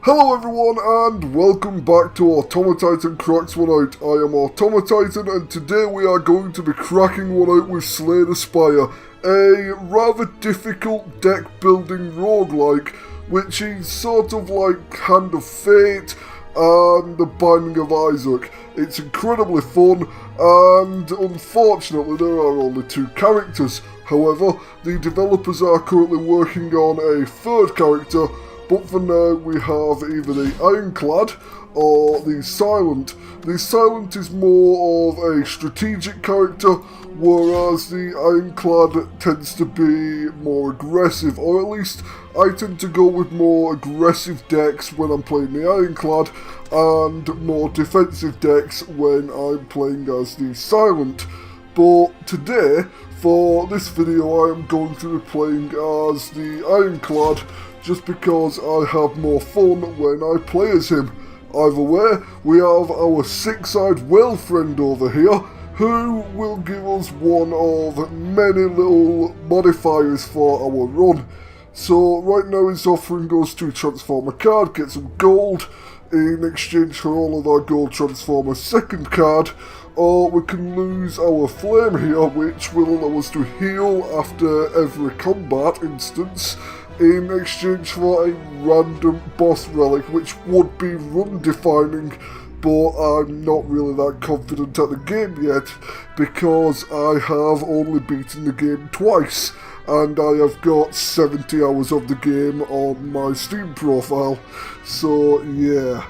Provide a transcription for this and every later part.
Hello everyone and welcome back to AutomaTitan Cracks One Out. I am AutomaTitan and today we are going to be cracking one out with Spire, a rather difficult deck building roguelike, which is sort of like Hand of Fate and The Binding of Isaac. It's incredibly fun and unfortunately there are only two characters. However, the developers are currently working on a third character, but for now we have either the Ironclad or the Silent. The Silent is more of a strategic character, whereas the Ironclad tends to be more aggressive, or at least I tend to go with more aggressive decks when I'm playing the Ironclad, and more defensive decks when I'm playing as the Silent. But today, for this video, I am going to be playing as the Ironclad, just because I have more fun when I play as him. Either way, we have our six-eyed whale friend over here, who will give us one of many little modifiers for our run. So right now he's offering us to transform a card, get some gold in exchange for all of our gold transform a second card, or we can lose our flame here, which will allow us to heal after every combat instance, in exchange for a random boss relic, which would be run defining, but I'm not really that confident at the game yet, because I have only beaten the game twice, and I have got 70 hours of the game on my Steam profile, so yeah,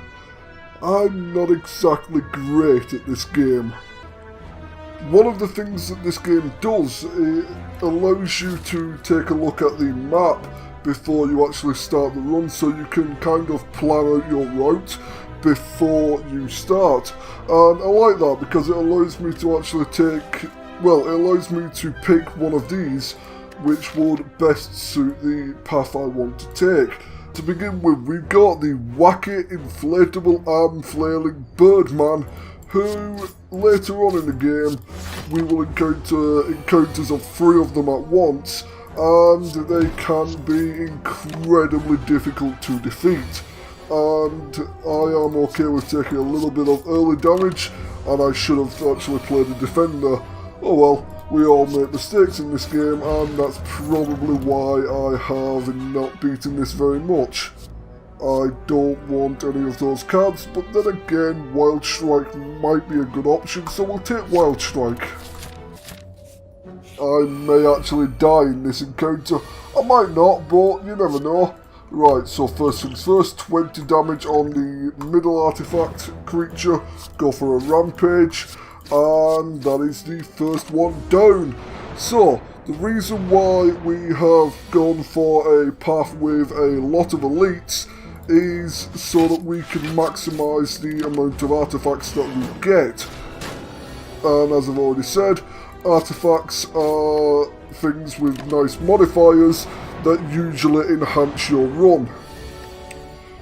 I'm not exactly great at this game. One of the things that this game does, it allows you to take a look at the map before you actually start the run, so you can kind of plan out your route before you start. And I like that because it allows me to actually it allows me to pick one of these which would best suit the path I want to take. To begin with, we've got the wacky inflatable arm flailing Birdman, who later on in the game we will encounter encounters of 3 of them at once, and they can be incredibly difficult to defeat. And I am okay with taking a little bit of early damage, and I should have actually played a defender. Oh well, we all make mistakes in this game, and that's probably why I have not beaten this very much. I don't want any of those cards, but then again, Wild Strike might be a good option, so we'll take Wild Strike. I may actually die in this encounter. I might not, but you never know. Right, so first things first, 20 damage on the middle artifact creature. Go for a rampage, and that is the first one down. So, the reason why we have gone for a path with a lot of elites is so that we can maximise the amount of artifacts that we get. And as I've already said, artifacts are things with nice modifiers that usually enhance your run.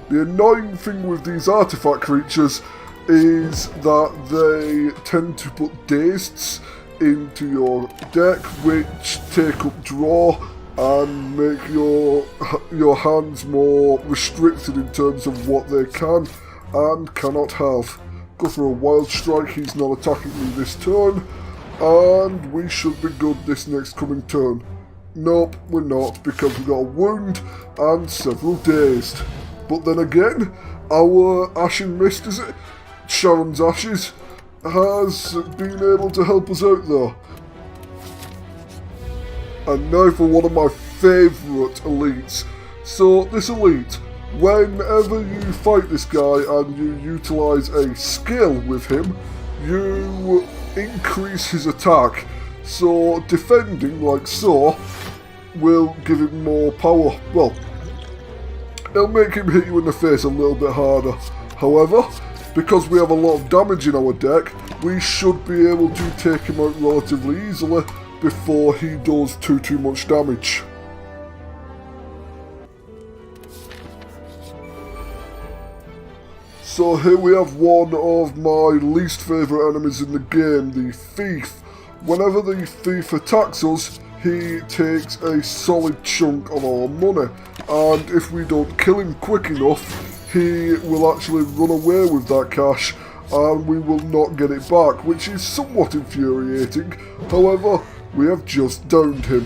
The annoying thing with these artifact creatures is that they tend to put dazeds into your deck, which take up draw and make your hands more restricted in terms of what they can and cannot have. Go for a Wild Strike, he's not attacking me this turn, and we should be good this next coming turn. Nope, we're not, because we got a wound and several dazed. But then again, our Ashen Mist, is it? Sharon's Ashes, has been able to help us out though. And now for one of my favourite elites. So this elite, whenever you fight this guy and you utilise a skill with him, you increase his attack. So defending, like so, will give him more power. Well, it'll make him hit you in the face a little bit harder. However, because we have a lot of damage in our deck, we should be able to take him out relatively easily before he does too much damage. So here we have one of my least favourite enemies in the game, the Thief. Whenever the Thief attacks us, he takes a solid chunk of our money, and if we don't kill him quick enough, he will actually run away with that cash and we will not get it back, which is somewhat infuriating. However, we have just downed him.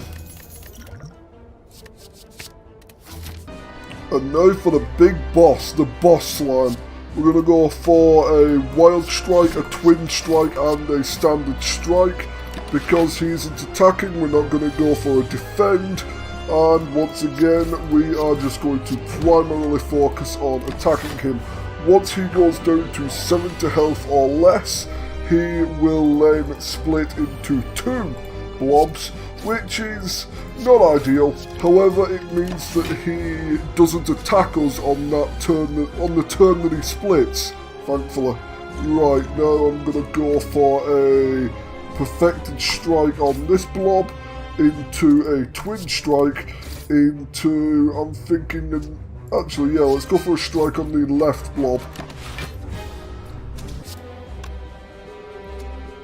And now for the big boss, the boss slime. We're going to go for a wild strike, a twin strike and a standard strike. Because he isn't attacking, we're not going to go for a defend. And once again, we are just going to primarily focus on attacking him. Once he goes down to 70 health or less, he will then split into 2 blobs, which is not ideal. However, it means that he doesn't attack us on that turn, on the turn that he splits, thankfully. Right, now I'm going to go for a perfected strike on this blob, into a twin strike, into, I'm thinking, actually yeah, let's go for a strike on the left blob.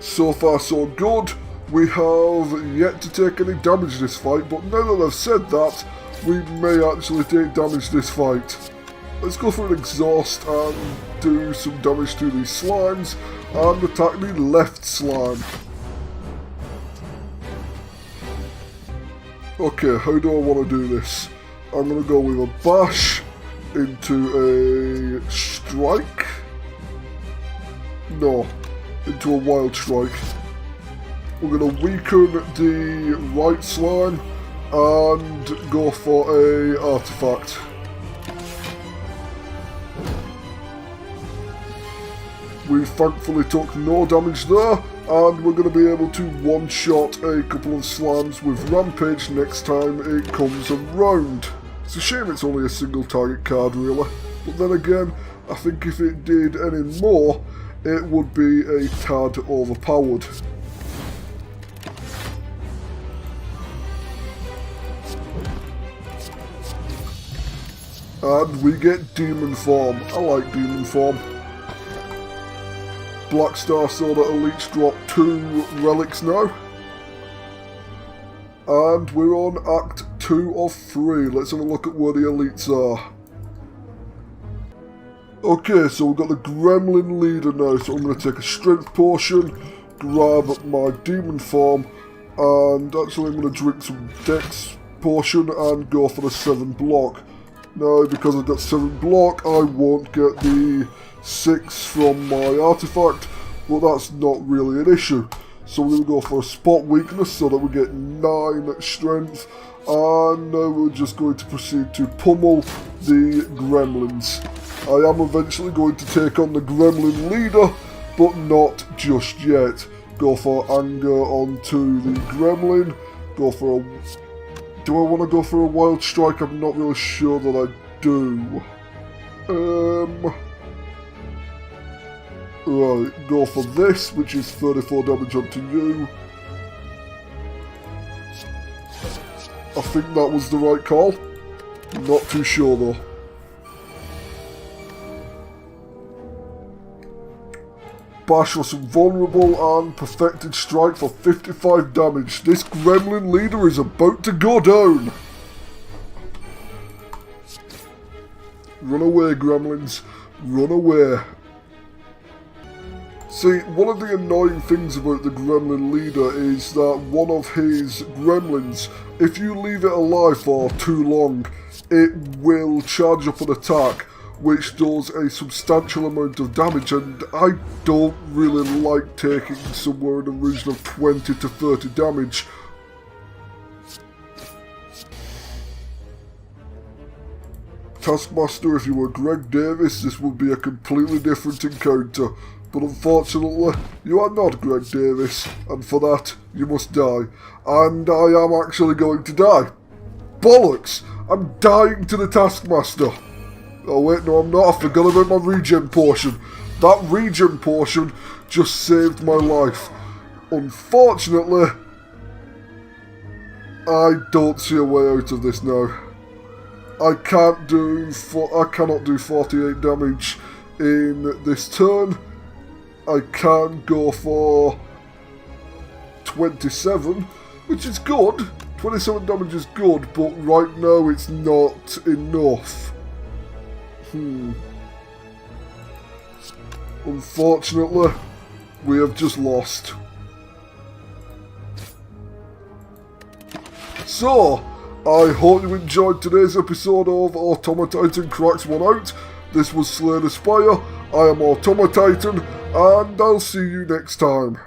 So far so good. We have yet to take any damage this fight, but now that I've said that, we may actually take damage this fight. Let's go for an exhaust and do some damage to these slimes, and attack the left slime. Okay, how do I want to do this? I'm going to go with a bash into a strike. No, into a wild strike. We're going to weaken the right slime and go for a artifact. We thankfully took no damage there, and we're going to be able to one-shot a couple of slimes with Rampage next time it comes around. It's a shame it's only a single target card really, but then again, I think if it did any more, it would be a tad overpowered. And we get Demon Form. I like Demon Form. Black Star Soda Elites drop 2 relics now. And we're on Act 2 of 3. Let's have a look at where the elites are. Okay, so we've got the Gremlin leader now, so I'm going to take a strength potion, grab my demon form, and actually I'm going to drink some dex potion and go for the 7 block. Now, because I've got 7 block, I won't get the 6 from my artifact, but that's not really an issue. So we're going to go for a spot weakness so that we get 9 strength, and now we're just going to proceed to pummel the gremlins. I am eventually going to take on the gremlin leader, but not just yet. Go for anger onto the gremlin, go for a... Do I want to go for a wild strike? I'm not really sure that I do. Right, go for this, which is 34 damage onto you. I think that was the right call. Not too sure though. Bash was invulnerable and perfected strike for 55 damage. This gremlin leader is about to go down. Run away, gremlins. Run away. See, one of the annoying things about the gremlin leader is that one of his gremlins, if you leave it alive for too long, it will charge up an attack which does a substantial amount of damage, and I don't really like taking somewhere in the region of 20 to 30 damage. Taskmaster, if you were Greg Davis, this would be a completely different encounter, but unfortunately, you are not Greg Davis, and for that, you must die. And I am actually going to die. Bollocks! I'm dying to the Taskmaster. Oh wait, no I'm not, I forgot about my regen potion. That regen potion just saved my life. Unfortunately, I don't see a way out of this now. I cannot do 48 damage in this turn. I can go for 27, which is good. 27 damage is good, but right now it's not enough. Unfortunately, we have just lost. So, I hope you enjoyed today's episode of AutomaTitan Cracks One Out. This was Slay the Spire. I am AutomaTitan, and I'll see you next time.